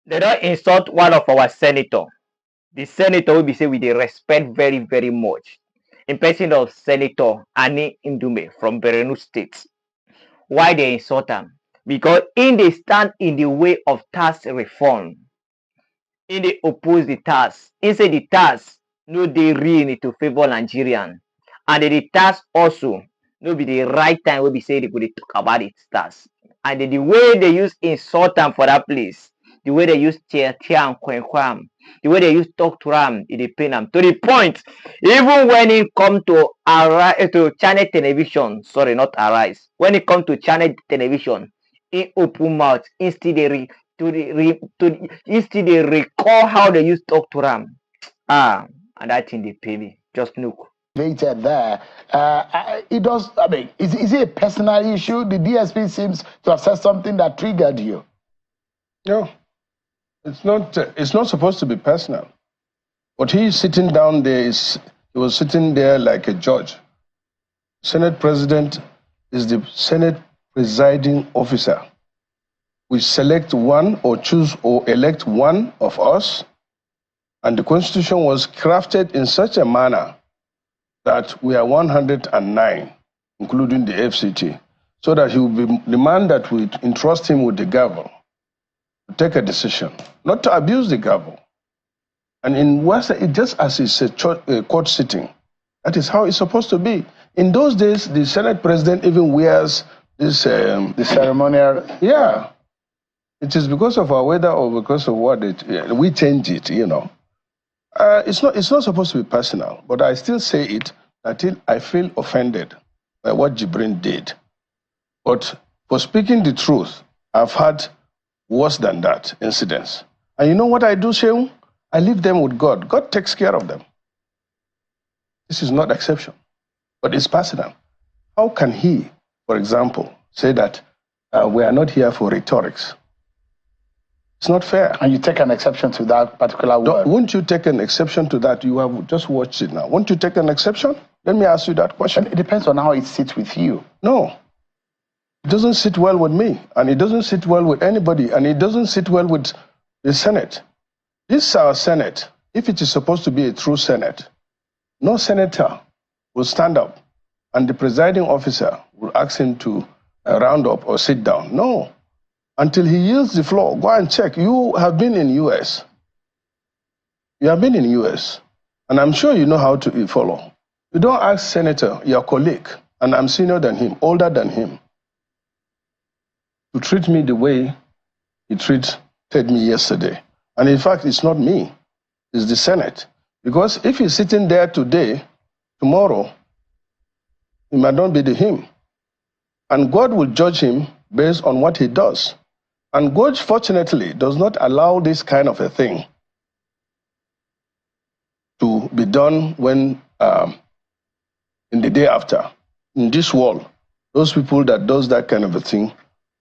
They don't insult one of our senator. The senator will be say with the respect very, very much. In person of Senator Ali Ndume from Borno State. Why they insult him? Because in they stand in the way of tax reform. In they oppose the tax. Inside the tax, no they really to favor Nigerian. And the tax also no be the right time will be say they could talk about it tax. And the way they use insult them for that place, the way they use tear and kwam, the way they use talk to them, it pain them to the point. Even when it come to channel television, sorry, not Arise. When it come to channel television, in open mouth, instead they instead they recall how they used to talk to them. And that thing they pay me. Just look. There, it does. I mean, is it a personal issue? The DSP seems to have said something that triggered you. No, it's not. It's not supposed to be personal. But he's sitting down there. He was sitting there like a judge. Senate President is the Senate presiding officer. We select one or choose or elect one of us, and the Constitution was crafted in such a manner that we are 109, including the FCT, so that he will be the man that we entrust him with the gavel to take a decision, not to abuse the gavel. And in Western, it just as it's a court sitting, that is how it's supposed to be. In those days, the Senate President even wears this... the ceremonial... Yeah. It is because of our weather or because of what we change it, you know. It's not supposed to be personal, but I still say it until I feel offended by what Jibrin did. But for speaking the truth, I've had worse than that incidents. And you know what I do, Sheung? I leave them with God. God takes care of them. This is not exception, but it's personal. How can he, for example, say that we are not here for rhetorics? It's not fair. And you take an exception to that particular word. Won't you take an exception to that? You have just watched it now. Won't you take an exception? Let me ask you that question. And it depends on how it sits with you. No. It doesn't sit well with me, and it doesn't sit well with anybody, and it doesn't sit well with the Senate. This is our Senate. If it is supposed to be a true Senate, no senator will stand up and the presiding officer will ask him to round up or sit down. No. Until he yields the floor, go and check. You have been in US. You have been in US. And I'm sure you know how to follow. You don't ask Senator, your colleague, and I'm senior than him, older than him, to treat me the way he treated me yesterday. And in fact, it's not me, it's the Senate. Because if he's sitting there today, tomorrow, it might not be him. And God will judge him based on what he does. And God, fortunately, does not allow this kind of a thing to be done when, in the day after. In this world, those people that does that kind of a thing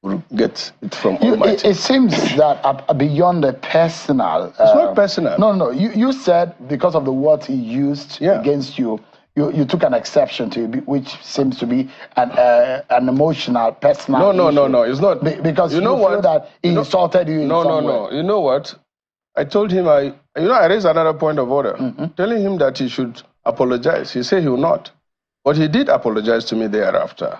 will get it from Almighty. It seems that beyond the personal... it's not personal. No. You said because of the words he used against you, you took an exception to it, which seems to be an emotional, personal issue. No, it's not. Because you feel that he insulted you in some way. No. You know what? I told him, I raised another point of order, telling him that he should apologize. He said he will not. But he did apologize to me thereafter.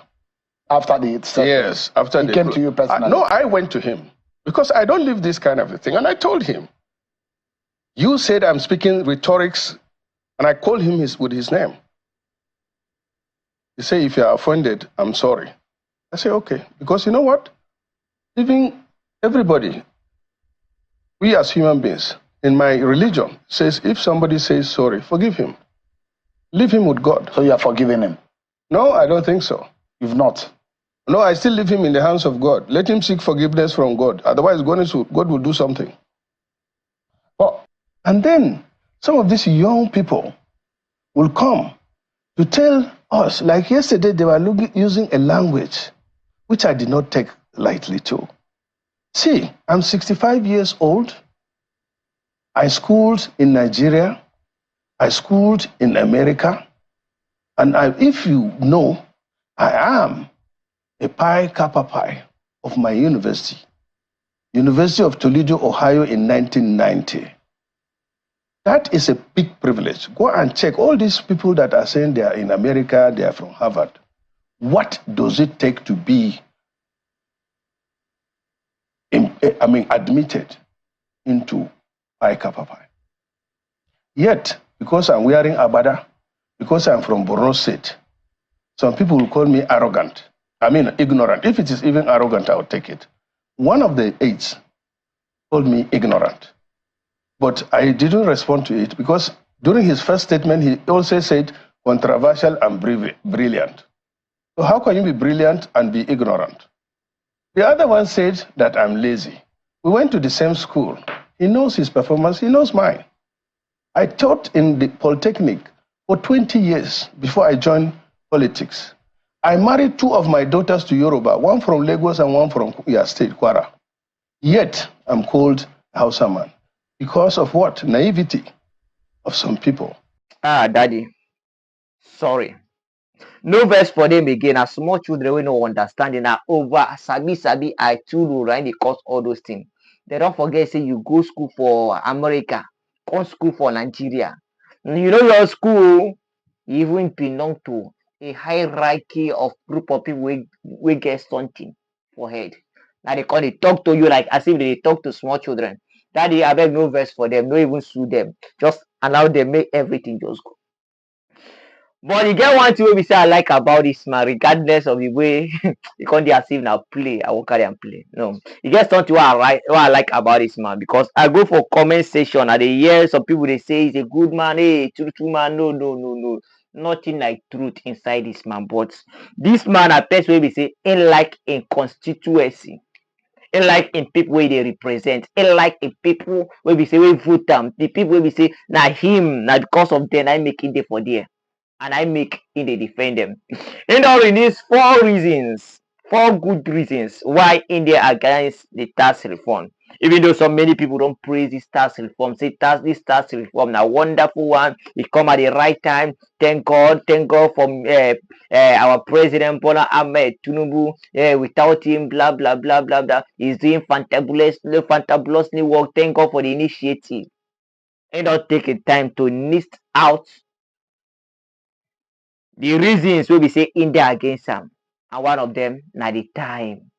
After the... Yes, after he came to you personally? No, I went to him. Because I don't live this kind of a thing. And I told him, you said I'm speaking rhetorics, and I called him with his name. He said, if you are offended, I'm sorry. I say, okay. Because you know what? Even everybody, we as human beings, in my religion, says if somebody says sorry, forgive him. Leave him with God. So you are forgiving him? No, I don't think so. You've not? No, I still leave him in the hands of God. Let him seek forgiveness from God. Otherwise, God will do something. And then some of these young people will come to tell us, like yesterday, they were using a language which I did not take lightly too. See, I'm 65 years old. I schooled in Nigeria. I schooled in America. And if you know, I am a Pi Kappa Pi of my university. University of Toledo, Ohio in 1990. That is a big privilege. Go and check all these people that are saying they are in America, they are from Harvard. What does it take to be admitted into Pi Kappa Pi? Yet, because I'm wearing abada, because I'm from Borno State, some people will call me arrogant. Ignorant. If it is even arrogant, I will take it. One of the aides called me ignorant. But I didn't respond to it because during his first statement, he also said controversial and brilliant. So how can you be brilliant and be ignorant? The other one said that I'm lazy. We went to the same school. He knows his performance, he knows mine. I taught in the Polytechnic for 20 years before I joined politics. I married two of my daughters to Yoruba, one from Lagos and one from State, Kwara. Yet, I'm called Hausa man. Because of what? Naivety of some people. Daddy, sorry. No verse for them again. As small children, we no understanding. Now over sabi, I too do right. They cause all those things. They don't forget, say you go school for America, come school for Nigeria. You know your school, you even belong to a hierarchy of group of people we get something for head. Now they talk to you like as if they talk to small children. Daddy, I beg no verse for them, no even sue them. Just allow them make everything just go. But you get one thing wey be say I like about this man, regardless of the way you can't as if now play, I won't carry and play. No, you get something what I like about this man because I go for comment section and they hear some people they say he's a good man, hey, true man, no, nothing like truth inside this man. But this man, a person wey be say in like in constituency. Like in people where they represent, like in people where we say we vote them, the people where we say now him, now because of them I make it there for there, and I make in they defend them. And all in these four good reasons why India against the tax reform. Even though so many people don't praise this tax reform, say this tax reform now wonderful one, it come at the right time. Thank God from our president Bola Ahmed Tinubu. Without him, blah blah blah blah blah. He's doing fantabulously work. Thank God for the initiative. And don't take a time to list out the reasons wey be say India against am, and one of them na the time.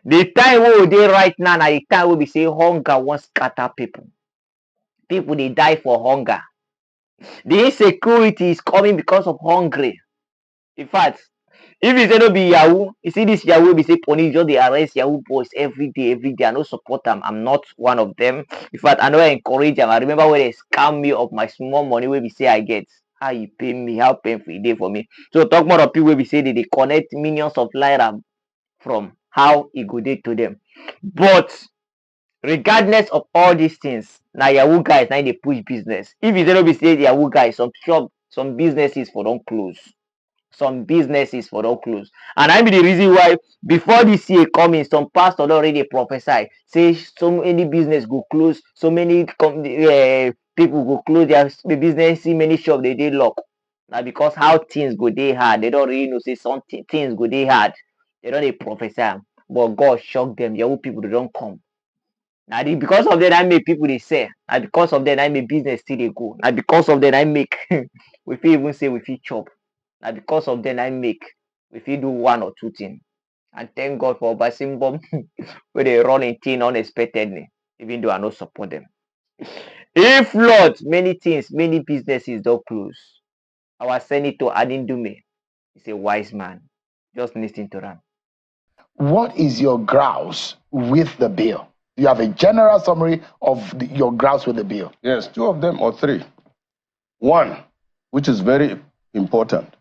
The time wey we dey right now na the time wey be say hunger wan scatter people. People dey die for hunger. The insecurity is coming because of hungry. In fact, if you say no be yahoo, you see this yahoo wey be say police just dey arrest yahoo boys every day. I no support am. I'm not one of them. In fact, I no encourage am. I remember when they scam me of my small money wey be say I get. How you pay me, how painful e dey for me. So talk more of people wey be say they connect millions of naira from how e go dey to them. But regardless of all these things, na yahoo guys na dey push business. If you say no be say yahoo guys, some businesses for don close. And I be the reason why before this year coming, some pastors already prophesy, say so many business go close, so many people go close their business, see many shops they dey lock. Now because how things go dey hard, they don't really know say something things go dey hard. They don't dey prophesy, but God shock them. Yahoo people they don't come. Now because of that I make people they say, and because of that I make business still they go. And because of that I make we feel even say we feel chop. And because of them I make if you do one or two things. And thank God for Basimbom where they run in thing unexpectedly, even though I no support them. If Lord, many things, many businesses don't close. Our Senator Ali Ndume is a wise man. Just listen to them. What is your grouse with the bill? You have a general summary of your grouse with the bill. Yes, two of them or three. One, which is very important,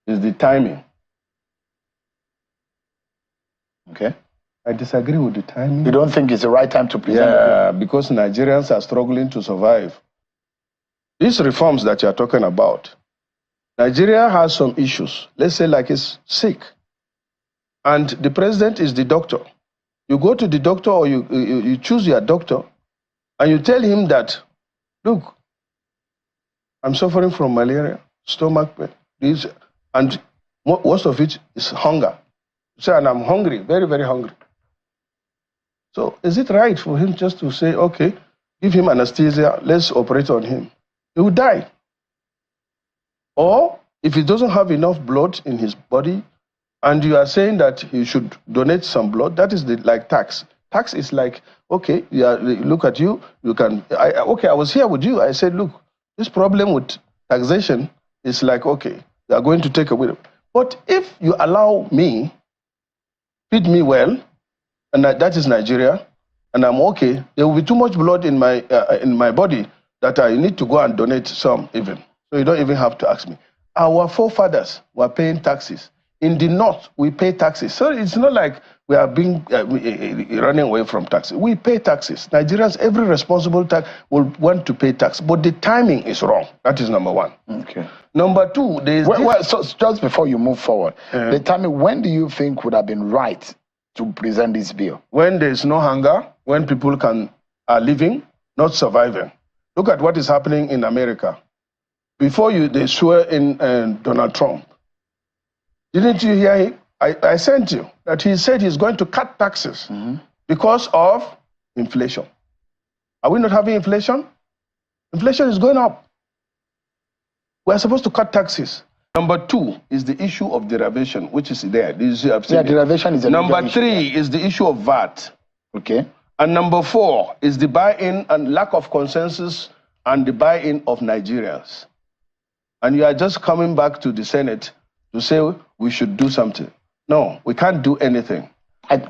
is the timing. Okay. I disagree with the timing. You don't think it's the right time to present the bill? Because Nigerians are struggling to survive. These reforms that you're talking about, Nigeria has some issues. Let's say like it's sick. And the president is the doctor. You go to the doctor or you choose your doctor and you tell him that, look, I'm suffering from malaria, stomach pain, and most of it is hunger. So, and I'm hungry, very, very hungry. So is it right for him just to say, okay, give him anesthesia, let's operate on him? He will die. Or if he doesn't have enough blood in his body, and you are saying that he should donate some blood, that is like tax. Tax is like, okay, yeah, look at you, you can, okay, I was here with you. I said, look, this problem with taxation is like, okay, they are going to take away. But if you allow me, feed me well, and that is Nigeria, and I'm okay, there will be too much blood in my body that I need to go and donate some even. So you don't even have to ask me. Our forefathers were paying taxes. In the north, we pay taxes. So it's not like we are being running away from taxes. We pay taxes. Nigerians, every responsible tax will want to pay tax, but the timing is wrong. That is number one. Okay. Number two, so just before you move forward, the timing, when do you think would have been right to present this bill? When there is no hunger, when people are living, not surviving. Look at what is happening in America. Before they swear in Donald Trump. Didn't you hear him? I sent you that he said he's going to cut taxes because of inflation. Are we not having inflation? Inflation is going up. We are supposed to cut taxes. Number two is the issue of derivation, which is there. Derivation is a Number three is the issue of VAT. Okay. And number four is the buy-in and lack of consensus and the buy-in of Nigerians. And you are just coming back to the Senate to say we should do something. No, we can't do anything.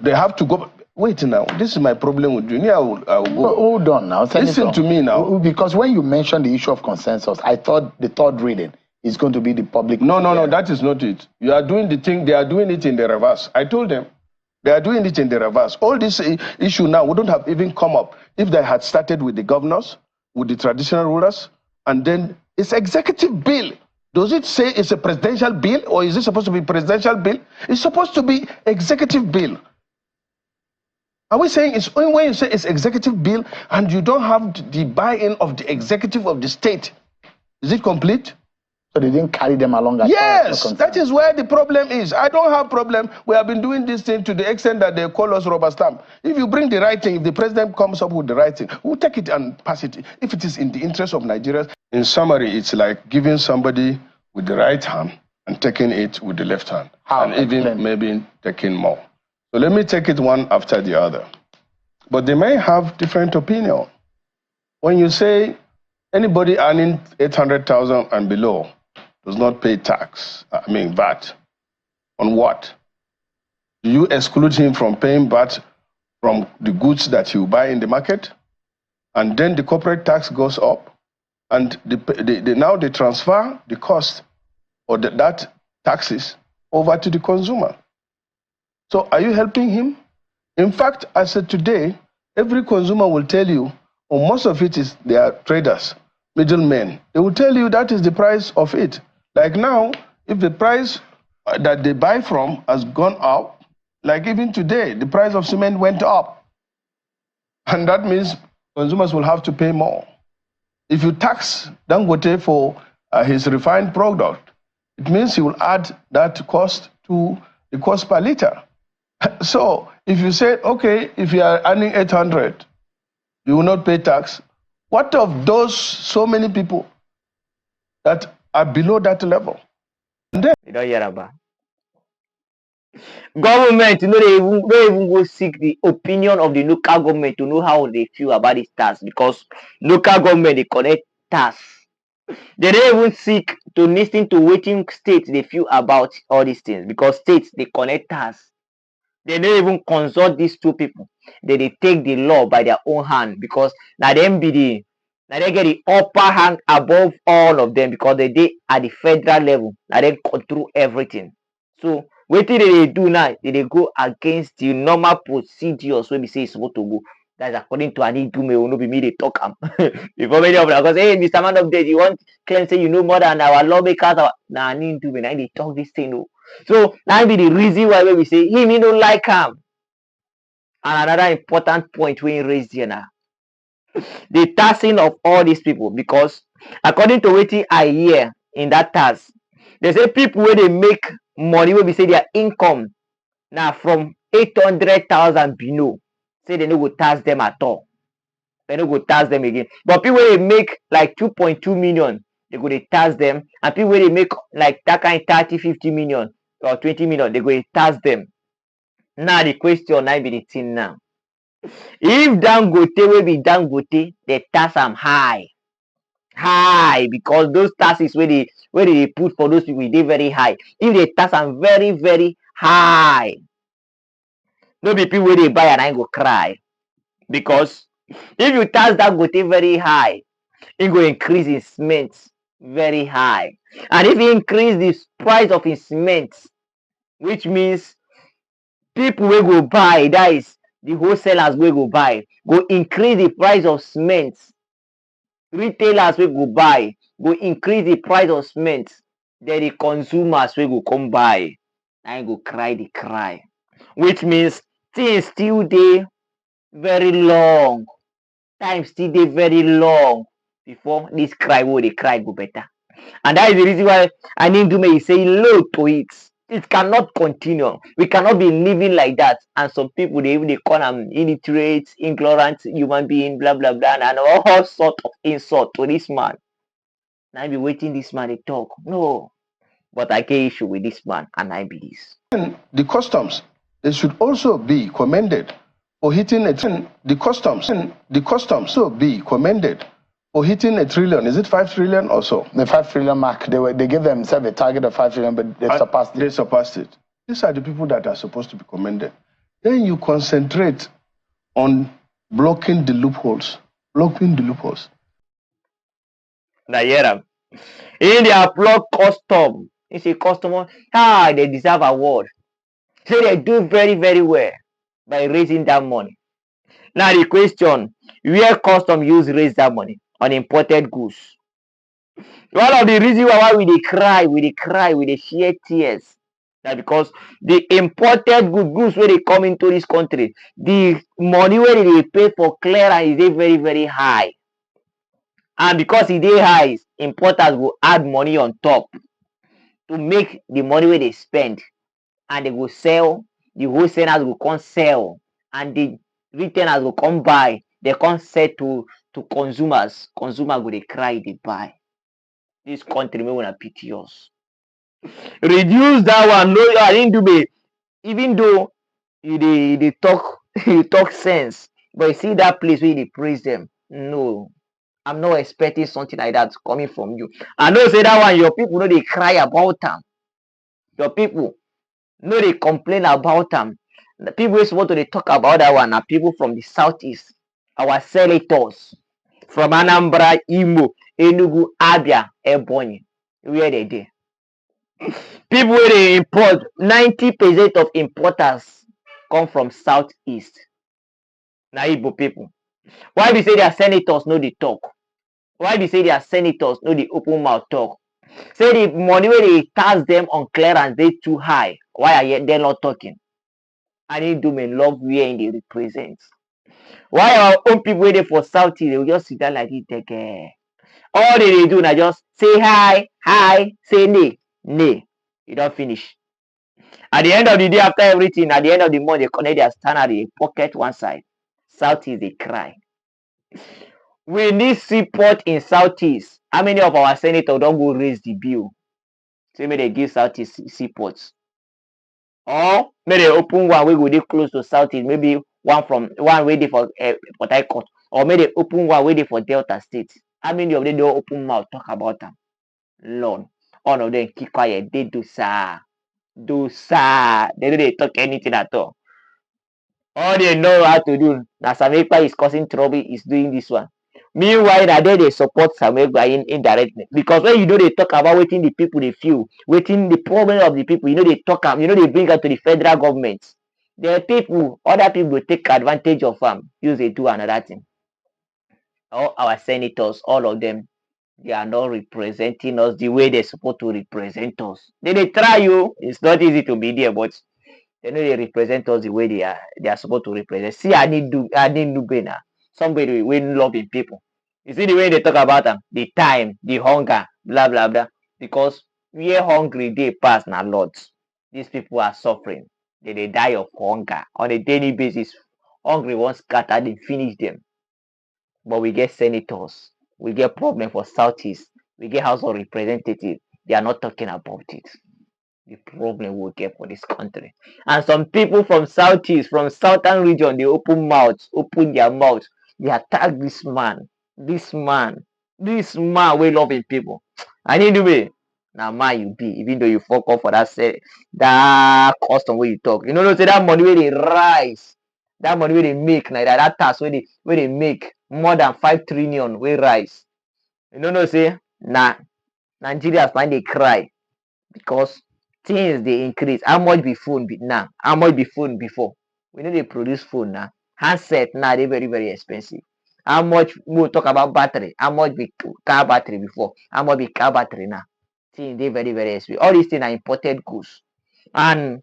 They have to go. Wait now, this is my problem with you. I will go. Hold on now. Listen to me now. Because when you mentioned the issue of consensus, I thought the third reading is going to be the public. No, that is not it. You are doing the thing, they are doing it in the reverse. I told them, they are doing it in the reverse. All this issue now wouldn't have even come up if they had started with the governors, with the traditional rulers, and then it's executive bill. Does it say it's a presidential bill, or is it supposed to be presidential bill? It's supposed to be executive bill. Are we saying it's only when you say it's executive bill and you don't have the buy-in of the executive of the state? Is it complete? So they didn't carry them along. Yes, that is where the problem is. I don't have problem. We have been doing this thing to the extent that they call us rubber stamp. If you bring the right thing, if the president comes up with the right thing, we'll take it and pass it. If it is in the interest of Nigerians. In summary, it's like giving somebody with the right hand and taking it with the left hand. And even maybe taking more. So let me take it one after the other. But they may have different opinion. When you say anybody earning 800,000 and below does not pay tax, VAT, on what? Do you exclude him from paying VAT from the goods that he will buy in the market? And then the corporate tax goes up, and now they transfer the cost or that taxes over to the consumer. So are you helping him? In fact, as of today, every consumer will tell you, or most of it is they are traders, middlemen. They will tell you that is the price of it. Like now, if the price that they buy from has gone up, like even today, the price of cement went up. And that means consumers will have to pay more. If you tax Dangote for his refined product, it means he will add that cost to the cost per liter. So if you say, okay, if you are earning 800, you will not pay tax. What of those so many people that are below that level? And then, you don't hear about government, they even go seek the opinion of the local government to know how they feel about this tax, because local government they collect tax. They don't even seek to listen to waiting states they feel about all these things, because states they collect tax. They don't even consult these two people. They take the law by their own hand, because now them be now they get the upper hand above all of them, because they at the federal level. Now they control everything. So what they do now, they go against the normal procedures when we say it's supposed to go. That's according to Ali Ndume, will not be me they talk before many of them, because hey, Mr. Man of Day, you want claim say you know more than our lawmakers. Now Ali Ndume, now they talk this thing. No. So that be the reason why we say him he don't like him. And another important point we raise here now, the taxing of all these people, because according to what I hear in that tax, they say people where they make money, where we say their income now from 800,000 below, say they no go tax them at all. They no go tax them again. But people wey dey make like 2.2 million, they go dey tax them. And people wey dey make like that kind 30, 50 million or 20 million, they go dey tax them. Now the question na be the thing now. If Dangote wey be Dangote, they tax am high, because those taxes wey they put for those people dey very high. If they tax am very, very high, no be people wey dey buy and I go cry. Because if you tax Dangote very high, e go increase in cement very high. And if you increase the price of his cement, which means people wey go buy, that is the wholesalers wey go buy, go increase the price of cement. Retailers wey go buy go increase the price of cement. Then the consumers wey go come buy, I go cry the cry. Which means things still dey very long. Time still dey very long before this cry wey they cry go better. And that is the reason why Ali Ndume is saying no to it. It cannot continue. We cannot be living like that. And some people they even call them illiterate, ignorant human being, blah blah blah, and all sort of insult to this man. Now I be waiting this man to talk. No. But I get issue with this man, and I be this. And the customs, they should also be commended for hitting the customs so be commended for hitting $1 trillion. Is it 5 trillion or so? The 5 trillion mark. They gave themselves a target of 5 trillion, but they surpassed it. They surpassed it. These are the people that are supposed to be commended. Then you concentrate on blocking the loopholes. Now hear them. In their plug custom, it's a customer. They deserve award. So they do very, very well by raising that money. Now the question, where custom use raise that money? On imported goods. One of the reasons why we cry, we share tears. That because the imported goods where they come into this country, the money where they pay for clearance is very, very high. And because it is high, importers will add money on top to make the money where they spend, and they will sell. The wholesalers will come sell, and the retailers will come buy. They come sell to consumers. Consumer go they cry, they buy. This country may wanna pity us. Reduce that one. No, I didn't do it. Even though they talk you talk sense, but you see that place where they praise them. No, I'm not expecting something like that coming from you. I know say that one, your people know they cry about them. Your people know they complain about them. The people who want to talk about that one are people from the southeast. Our senators from Anambra, Imo, Enugu, Abia, Ebonyi, where they dey. People where they import, 90% of importers come from southeast. Na Igbo people. Why we say their senators know the talk? Why we say their senators know the open mouth talk? Say the money where they tax them on clearance they too high. Why are they not talking? Ali Ndume love where they represent. Why our own people waiting for Southie, they will just sit down like this, take care. All they do now just say hi, say nay. You don't finish. At the end of the day, after everything, at the end of the month, they connect their standard, they pocket one side. Southeast, they cry. We need support in Southeast. How many of our senators don't go raise the bill? Say may they give Southeast support. Or may they open one way go they close to Southeast, maybe one way they for Port Harcourt, or may they open one way they for Delta State. How many of them don't open mouth talk about them? Lord, all of them keep quiet. They do sir. They don't talk anything at all. All they know how to do. Now Samekpa is causing trouble, is doing this one. Meanwhile, that they support Samekpa indirectly. Because when you know they talk about waiting the people they feel, waiting the problem of the people, they talk they bring out to the federal government. The people, other people will take advantage of them, use it do another thing. All our senators, all of them, they are not representing us the way they're supposed to represent us. They try you. It's not easy to be there, but they know they represent us the way they are supposed to represent. See, I need Ndume now. Somebody we loving people. You see the way they talk about them, the time, the hunger, blah blah blah. Because we are hungry, they pass now, Lord. These people are suffering. They die of hunger on a daily basis. Hungry won't scatter, they finish them. But we get senators, we get problem for Southeast, we get House of Representatives. They are not talking about it. The problem we get for this country. And some people from Southeast, from Southern region, they open their mouth. They attack this man, this man, this man. We loving people. And anyway, now man you be, even though you fuck up for that custom where you talk. You know, say that money where they rise, that money where they make, like that tax where they make more than 5 trillion where rise. You know, say nah, Nigerians find they cry because things they increase. How much be phone be now? How much be phone before? We know they produce phone now. Handset now they very very expensive. How much we'll talk about battery? How much be car battery before? How much be car battery now? Things they very very expensive. All these things are imported goods, and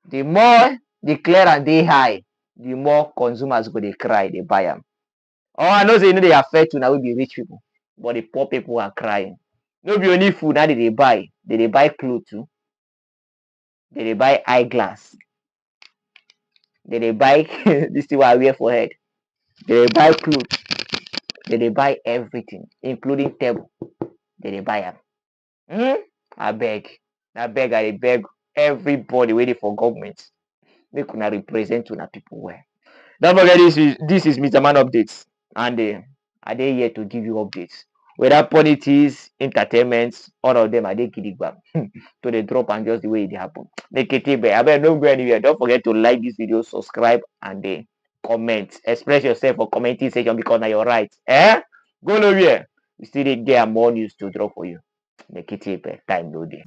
the more the clearance they high, the more consumers go they cry they buy them. Oh, I know say you know they affect you now. We be rich people, but the poor people are crying. No be only food now they buy. They buy clothes too. They buy eyeglass. They buy this thing I wear for head. They buy clothes. They buy everything, including table. They buy them. I beg. I beg everybody waiting for government. They could not represent to people well. Don't forget this is Mr. Man Updates. And are they here to give you updates? Whether politics, entertainment, all of them are they kidding back. So they drop and just the way it happen. Make it I better don't go anywhere. Don't forget to like this video, subscribe, and comment. Express yourself for commenting section because now you're right. Go nowhere. We still there are more news to drop for you. Make it time no day.